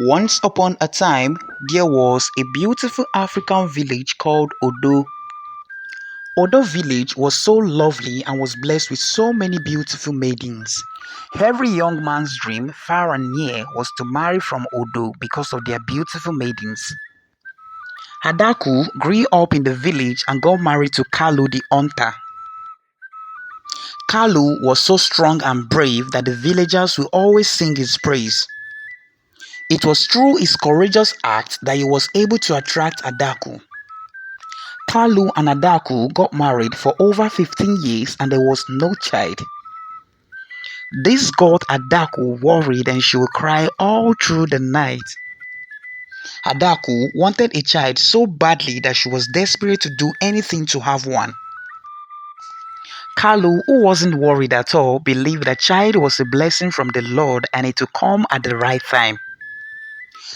Once upon a time, there was a beautiful African village called Odo. Odo village was so lovely and was blessed with so many beautiful maidens. Every young man's dream, far and near, was to marry from Odo because of their beautiful maidens. Adaku grew up in the village and got married to Kalu the hunter. Kalu was so strong and brave that the villagers will always sing his praise. It was through his courageous act that he was able to attract Adaku. Kalu and Adaku got married for over 15 years and there was no child. This got Adaku worried and she would cry all through the night. Adaku wanted a child so badly that she was desperate to do anything to have one. Kalu, who wasn't worried at all, believed that child was a blessing from the Lord and it would come at the right time.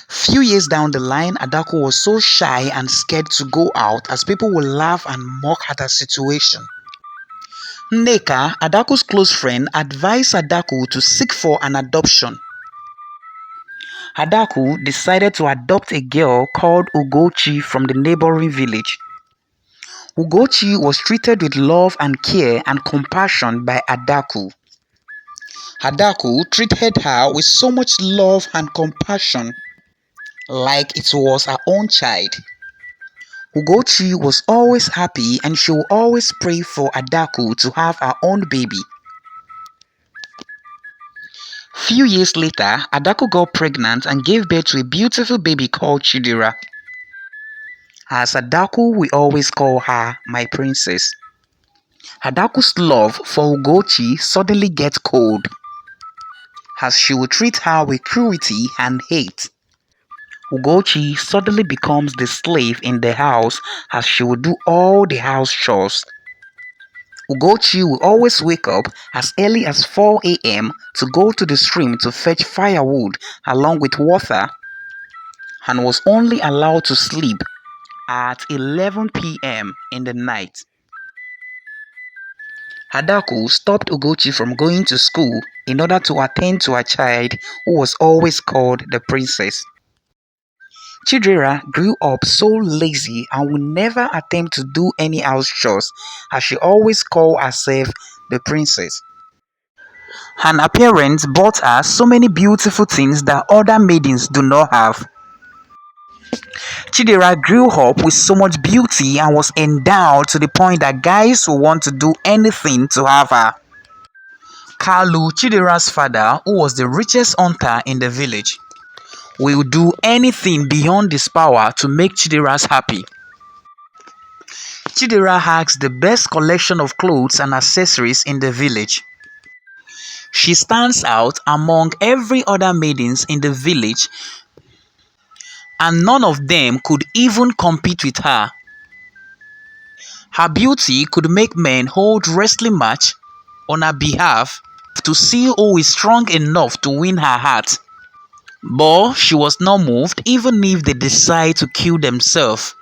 Few years down the line, Adaku was so shy and scared to go out as people would laugh and mock at her situation. Nneka, Adaku's close friend, advised Adaku to seek for an adoption. Adaku decided to adopt a girl called Ugochi from the neighboring village. Ugochi was treated with love and care and compassion by Adaku. Adaku treated her with so much love and compassion, like it was her own child. Ugochi was always happy and she would always pray for Adaku to have her own baby. Few years later, Adaku got pregnant and gave birth to a beautiful baby called Chidera. As Adaku, we always call her my princess. Adaku's love for Ugochi suddenly gets cold, as she would treat her with cruelty and hate. Ugochi suddenly becomes the slave in the house as she would do all the house chores. Ugochi will always wake up as early as 4 a.m. to go to the stream to fetch firewood along with water and was only allowed to sleep at 11 p.m. in the night. Adaku stopped Ugochi from going to school in order to attend to her child who was always called the princess. Chidera grew up so lazy and would never attempt to do any house chores as she always called herself the princess. Her parents bought her so many beautiful things that other maidens do not have. Chidera grew up with so much beauty and was endowed to the point that guys would want to do anything to have her. Kalu, Chidera's father, who was the richest hunter in the village, will do anything beyond his power to make Chidera's happy. Chidera has the best collection of clothes and accessories in the village. She stands out among every other maidens in the village and none of them could even compete with her. Her beauty could make men hold wrestling match on her behalf to see who is strong enough to win her heart. But she was not moved even if they decide to kill themselves.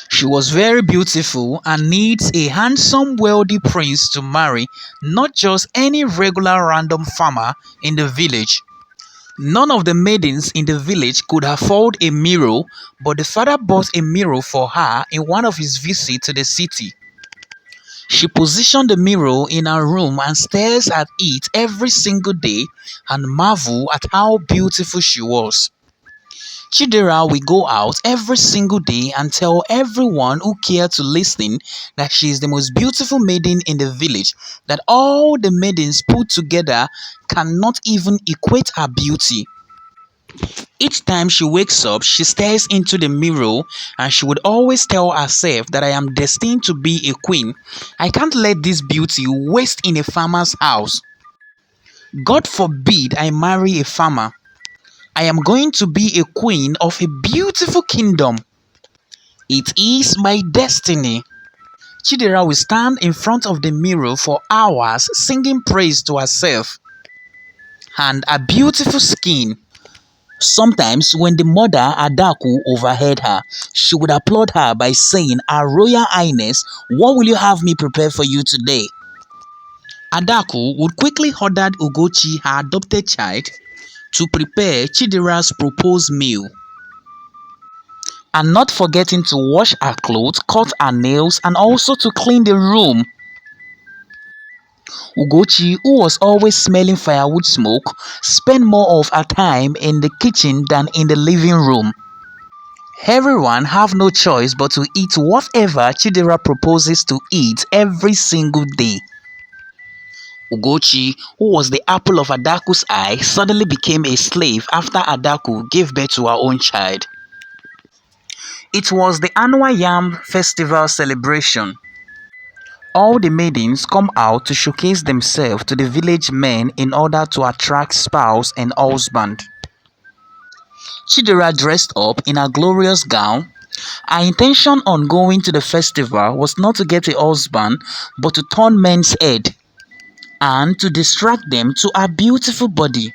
She was very beautiful and needs a handsome wealthy prince to marry, not just any regular random farmer in the village. None of the maidens in the village could afford a mirror, but the father bought a mirror for her in one of his visits to the city. She positioned the mirror in her room and stares at it every single day and marvels at how beautiful she was. Chidera will go out every single day and tell everyone who cares to listen that she is the most beautiful maiden in the village, that all the maidens put together cannot even equate her beauty. Each time she wakes up, she stares into the mirror and she would always tell herself that I am destined to be a queen. I can't let this beauty waste in a farmer's house. God forbid I marry a farmer. I am going to be a queen of a beautiful kingdom. It is my destiny. Chidera will stand in front of the mirror for hours singing praise to herself and her beautiful skin. Sometimes when the mother Adaku overheard her, she would applaud her by saying, "Her Royal Highness, what will you have me prepare for you today?" Adaku would quickly order Ugochi, her adopted child, to prepare Chidera's proposed meal, and not forgetting to wash her clothes, cut her nails, and also to clean the room. Ugochi, who was always smelling firewood smoke, spent more of her time in the kitchen than in the living room. Everyone have no choice but to eat whatever Chidera proposes to eat every single day. Ugochi, who was the apple of Adaku's eye, suddenly became a slave after Adaku gave birth to her own child. It was the annual Yam Festival celebration. All the maidens come out to showcase themselves to the village men in order to attract spouse and husband. Chidera dressed up in a glorious gown. Her intention on going to the festival was not to get a husband but to turn men's head and to distract them to her beautiful body.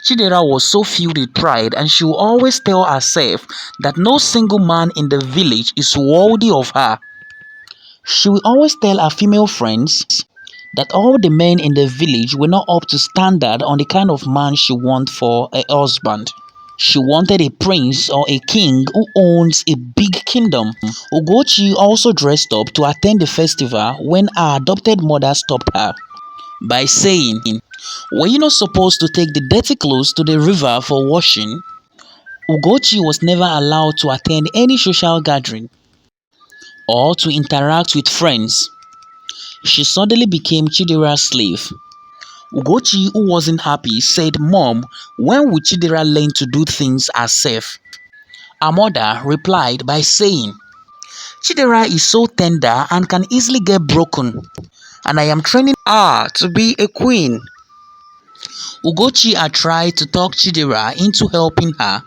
Chidera was so filled with pride, and she would always tell herself that no single man in the village is worthy of her. She will always tell her female friends that all the men in the village were not up to standard on the kind of man she wanted for a husband. She wanted a prince or a king who owns a big kingdom. Ugochi also dressed up to attend the festival when her adopted mother stopped her by saying, "Were you not supposed to take the dirty clothes to the river for washing?" Ugochi was never allowed to attend any social gathering or to interact with friends. She suddenly became Chidera's slave. Ugochi, who wasn't happy, said, "Mom, when will Chidera learn to do things herself?" Her mother replied by saying, "Chidera is so tender and can easily get broken, and I am training her to be a queen." Ugochi had tried to talk Chidera into helping her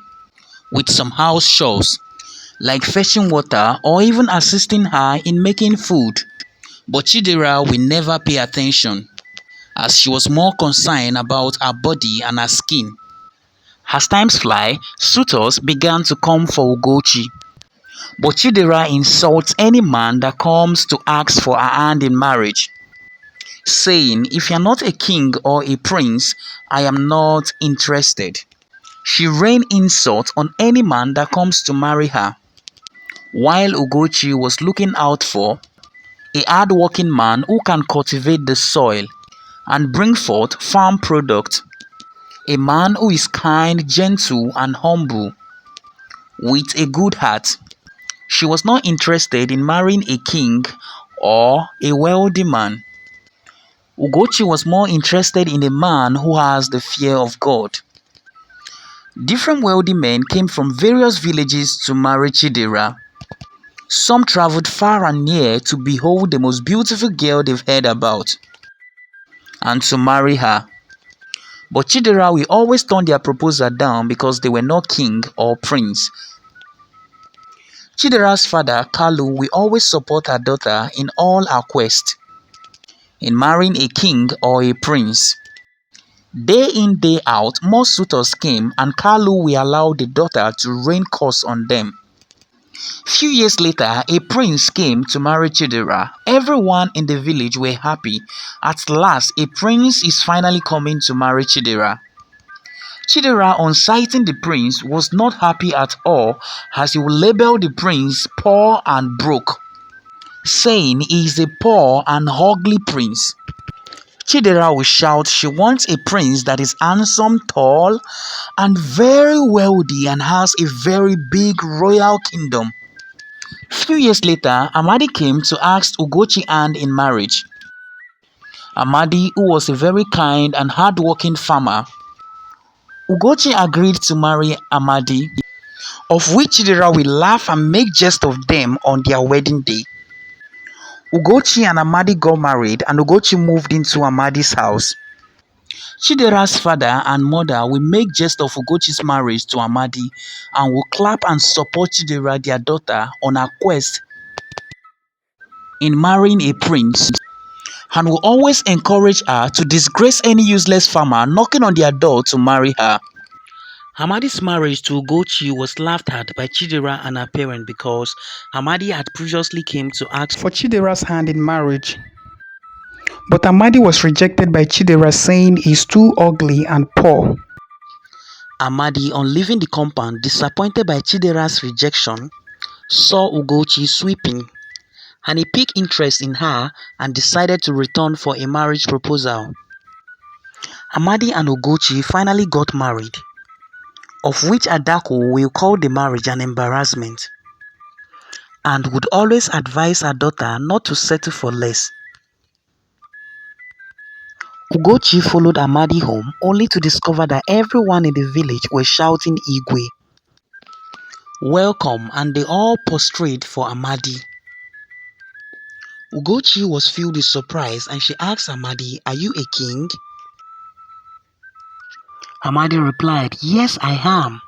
with some house chores, like fetching water or even assisting her in making food. But Chidera will never pay attention, as she was more concerned about her body and her skin. As times fly, suitors began to come for Ugochi. But Chidera insults any man that comes to ask for her hand in marriage, saying, "If you're not a king or a prince, I am not interested." She rained insults on any man that comes to marry her, while Ugochi was looking out for a hard-working man who can cultivate the soil and bring forth farm products, a man who is kind, gentle, and humble, with a good heart. She was not interested in marrying a king or a wealthy man. Ugochi was more interested in a man who has the fear of God. Different wealthy men came from various villages to marry Chidera. Some traveled far and near to behold the most beautiful girl they've heard about and to marry her. But Chidera will always turn their proposal down because they were not king or prince. Chidera's father, Kalu, will always support her daughter in all her quests in marrying a king or a prince. Day in, day out, more suitors came, and Kalu will allow the daughter to rain curse on them. Few years later, a prince came to marry Chidera. Everyone in the village were happy. At last, a prince is finally coming to marry Chidera. Chidera, on sighting the prince, was not happy at all, as he would label the prince poor and broke, saying he is a poor and ugly prince. Chidera will shout she wants a prince that is handsome, tall, and very wealthy and has a very big royal kingdom. Few years later, Amadi came to ask Ugochi hand in marriage. Amadi, who was a very kind and hard-working farmer, Ugochi agreed to marry Amadi, of which Chidera will laugh and make jest of them on their wedding day. Ugochi and Amadi got married, and Ugochi moved into Amadi's house. Chidera's father and mother will make jest of Ugochi's marriage to Amadi and will clap and support Chidera, their daughter, on her quest in marrying a prince, and will always encourage her to disgrace any useless farmer knocking on their door to marry her. Hamadi's marriage to Ugochi was laughed at by Chidera and her parents because Hamadi had previously came to ask for Chidera's hand in marriage. But Amadi was rejected by Chidera, saying he's too ugly and poor. Amadi, on leaving the compound, disappointed by Chidera's rejection, saw Ugochi sweeping, and he picked interest in her and decided to return for a marriage proposal. Amadi and Ugochi finally got married, of which Adako will call the marriage an embarrassment, and would always advise her daughter not to settle for less. Ugochi followed Amadi home only to discover that everyone in the village was shouting Igwe, welcome, and they all prostrate for Amadi. Ugochi was filled with surprise and she asked Amadi, "Are you a king?" Amadi replied, "Yes, I am.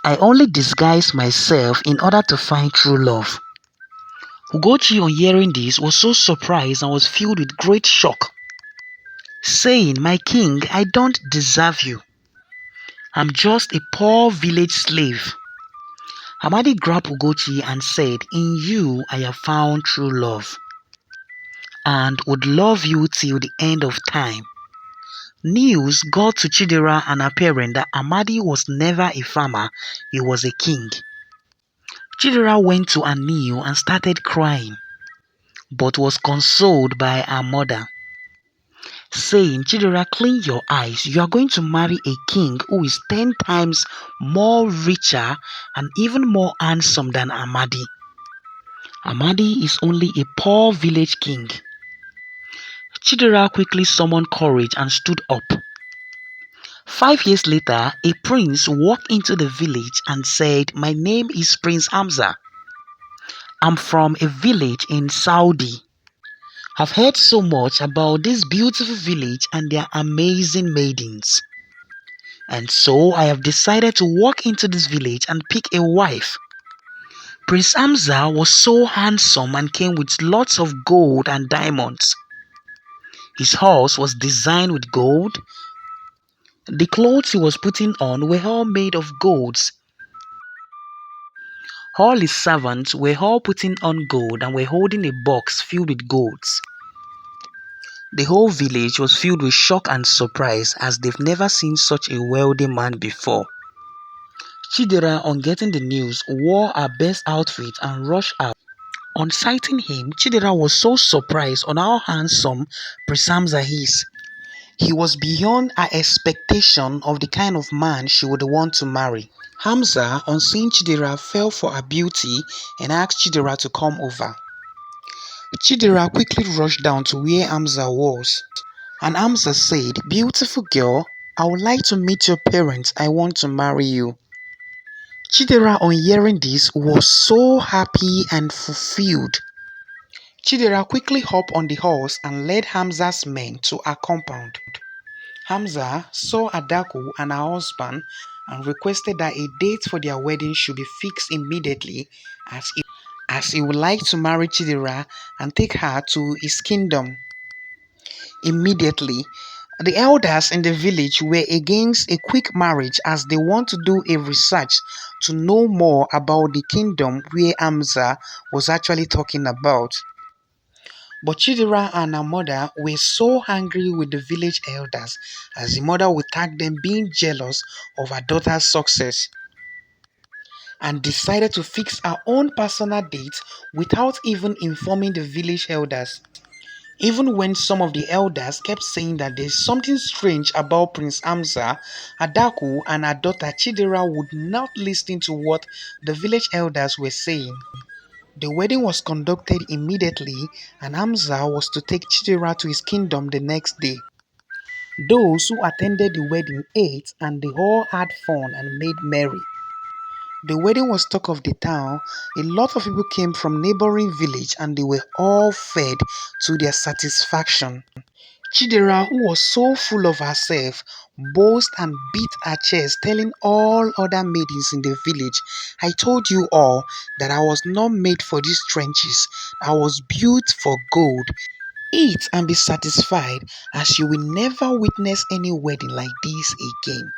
I only disguise myself in order to find true love." Ugochi, on hearing this, was so surprised and was filled with great shock, saying, "My king, I don't deserve you. I'm just a poor village slave." Amadi grabbed Ugochi and said, "In you I have found true love, and would love you till the end of time." News got to Chidera and her parents that Amadi was never a farmer, he was a king. Chidera went to her knee and started crying, but was consoled by her mother, saying, "Chidera, clean your eyes. You are going to marry a king who is 10 times more richer and even more handsome than Amadi. Amadi is only a poor village king." Chidera quickly summoned courage and stood up. 5 years later, a prince walked into the village and said, "My name is Prince Hamza. I'm from a village in Saudi. I've heard so much about this beautiful village and their amazing maidens. And so I have decided to walk into this village and pick a wife." Prince Hamza was so handsome and came with lots of gold and diamonds. His horse was designed with gold. The clothes he was putting on were all made of golds. All his servants were all putting on gold and were holding a box filled with golds. The whole village was filled with shock and surprise as they've never seen such a wealthy man before. Chidera, on getting the news, wore her best outfit and rushed out. On sighting him, Chidera was so surprised on how handsome Prince Hamza is. He was beyond her expectation of the kind of man she would want to marry. Hamza, on seeing Chidera, fell for her beauty and asked Chidera to come over. Chidera quickly rushed down to where Hamza was, and Hamza said, "Beautiful girl, I would like to meet your parents. I want to marry you." Chidera, on hearing this, was so happy and fulfilled. Chidera quickly hopped on the horse and led Hamza's men to her compound. Hamza saw Adako and her husband and requested that a date for their wedding should be fixed immediately as he would like to marry Chidera and take her to his kingdom. Immediately, the elders in the village were against a quick marriage as they want to do a research to know more about the kingdom where Hamza was actually talking about. But Chidera and her mother were so angry with the village elders as the mother would tag them being jealous of her daughter's success and decided to fix her own personal date without even informing the village elders. Even when some of the elders kept saying that there's something strange about Prince Hamza, Adaku and her daughter Chidera would not listen to what the village elders were saying. The wedding was conducted immediately and Hamza was to take Chidera to his kingdom the next day. Those who attended the wedding ate and they all had fun and made merry. The wedding was talk of the town. A lot of people came from neighboring village and they were all fed to their satisfaction. Chidera, who was so full of herself, boasted and beat her chest, telling all other maidens in the village, "I told you all that I was not made for these trenches. I was built for gold. Eat and be satisfied, as you will never witness any wedding like this again."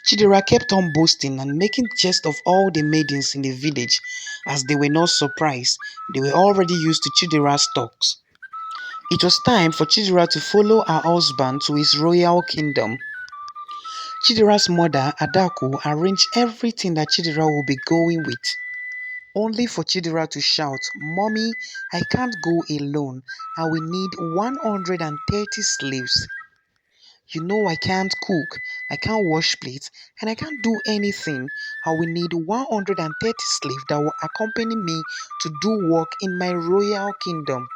Chidera kept on boasting and making jest of all the maidens in the village, as they were not surprised. They were already used to Chidera's talks. It was time for Chidera to follow her husband to his royal kingdom. Chidera's mother, Adaku, arranged everything that Chidera would be going with, only for Chidera to shout, "Mommy, I can't go alone. I will need 130 slaves. You know I can't cook, I can't wash plates, and I can't do anything. I will need 130 slaves that will accompany me to do work in my royal kingdom."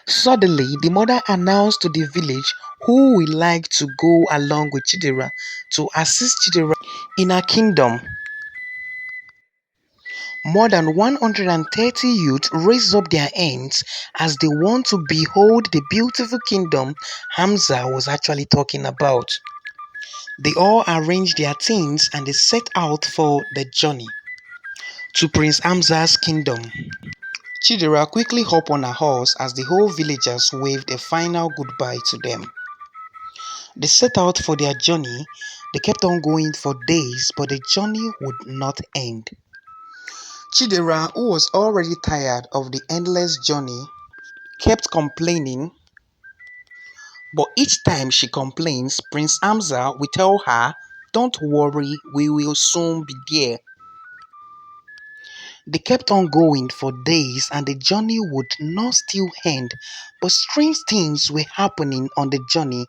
Suddenly, the mother announced to the village who would like to go along with Chidera to assist Chidera in her kingdom. More than 130 youths raised up their hands as they want to behold the beautiful kingdom Hamza was actually talking about. They all arranged their things and they set out for the journey to Prince Hamza's kingdom. Chidera quickly hopped on her horse as the whole villagers waved a final goodbye to them. They set out for their journey. They kept on going for days, but the journey would not end. Chidera, who was already tired of the endless journey, kept complaining, but each time she complains, Prince Hamza will tell her, "Don't worry, we will soon be there." They kept on going for days and the journey would not still end, but strange things were happening on the journey.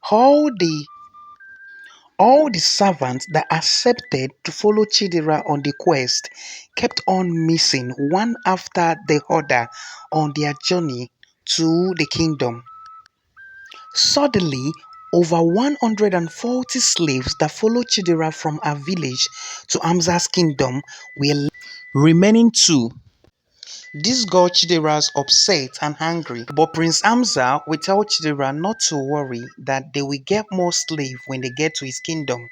All the all the servants that accepted to follow Chidera on the quest kept on missing one after the other on their journey to the kingdom. Suddenly, over 140 slaves that followed Chidera from her village to Hamza's kingdom were remaining two. This got Chidera's upset and angry, but Prince Hamza will tell Chidera not to worry, that they will get more slaves when they get to his kingdom.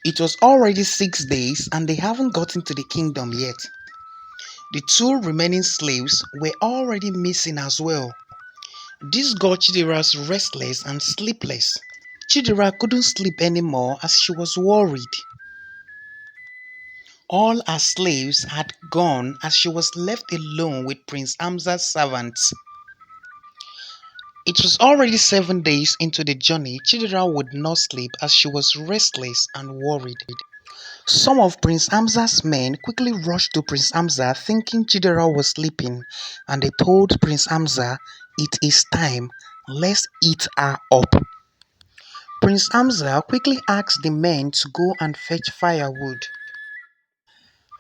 It was already 6 days and they haven't gotten to the kingdom yet. The two remaining slaves were already missing as well. This got Chidera restless and sleepless. Chidera couldn't sleep anymore as she was worried. All her slaves had gone as she was left alone with Prince Hamza's servants. It was already 7 days into the journey. Chidera would not sleep as she was restless and worried. Some of Prince Hamza's men quickly rushed to Prince Hamza thinking Chidera was sleeping, and they told Prince Hamza, "It is time, let's eat her up." Prince Hamza quickly asked the men to go and fetch firewood.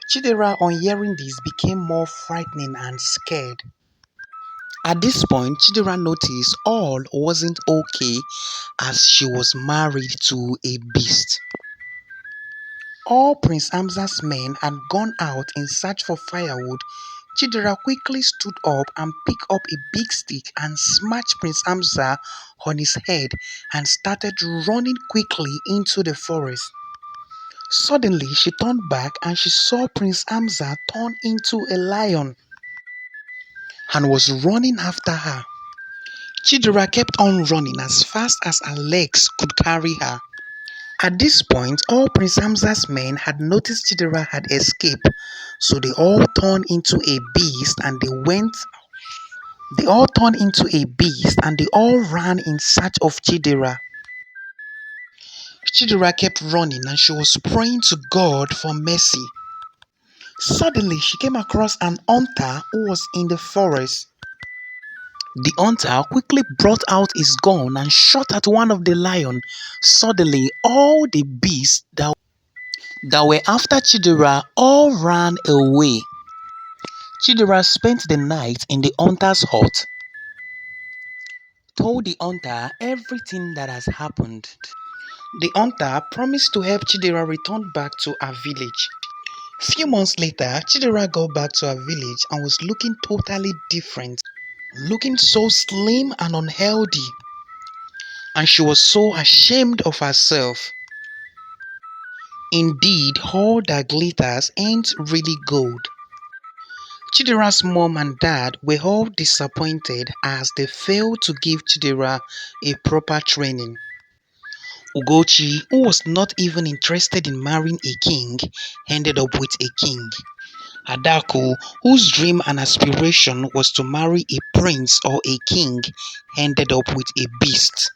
Chidera, on hearing this, became more frightened and scared. At this point, Chidera noticed all wasn't okay as she was married to a beast. All Prince Hamza's men had gone out in search for firewood. Chidera quickly stood up and picked up a big stick and smashed Prince Hamza on his head and started running quickly into the forest. Suddenly, she turned back and she saw Prince Hamza turn into a lion and was running after her. Chidera kept on running as fast as her legs could carry her. At this point, all Prince Hamza's men had noticed Chidera had escaped, so they all turned into a beast and they all ran in search of Chidera. Chidera kept running and she was praying to God for mercy. Suddenly, she came across an hunter who was in the forest. The hunter quickly brought out his gun and shot at one of the lions. Suddenly, all the beasts that were after Chidera all ran away. Chidera spent the night in the hunter's hut, told the hunter everything that has happened. The hunter promised to help Chidera return back to her village. Few months later, Chidera got back to her village and was looking totally different, looking so slim and unhealthy, and she was so ashamed of herself. Indeed, all that glitters ain't really gold. Chidera's mom and dad were all disappointed as they failed to give Chidera a proper training. Ugochi, who was not even interested in marrying a king, ended up with a king. Adaku, whose dream and aspiration was to marry a prince or a king, ended up with a beast.